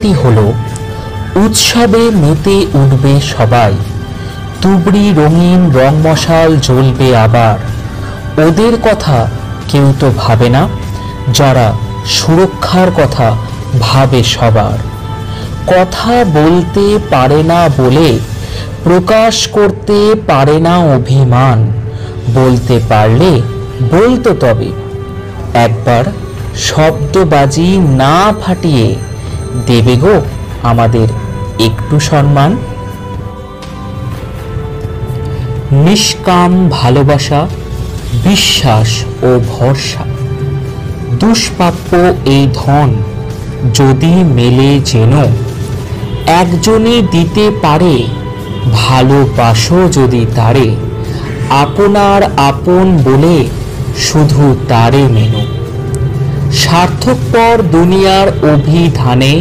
কথাটি হলো, উৎসবে মেতে উঠবে সবাই, তুবড়ি রঙিন রং মশাল জ্বলবে আবার। ওদের কথা কেউ তো ভাবে না, যারা সুরক্ষার কথা ভাবে সবার। কথা বলতে পারে না বলে প্রকাশ করতে পারে না অভিমান, বলতে পারলে বলতো তবে, একবার শব্দবাজি না ফাটিয়ে দেবে গো আমাদের একটু সম্মান। নিষ্কাম ভালোবাসা, বিশ্বাস ও ভরসা, দুষ্প্রাপ্য এই ধন যদি মেলে যেন, একজনই দিতে পারে ভালোবাসো যদি তারে, আপনার আপন বলে শুধু তারে মেনো। স্বার্থপর দুনিয়ার অভিধানে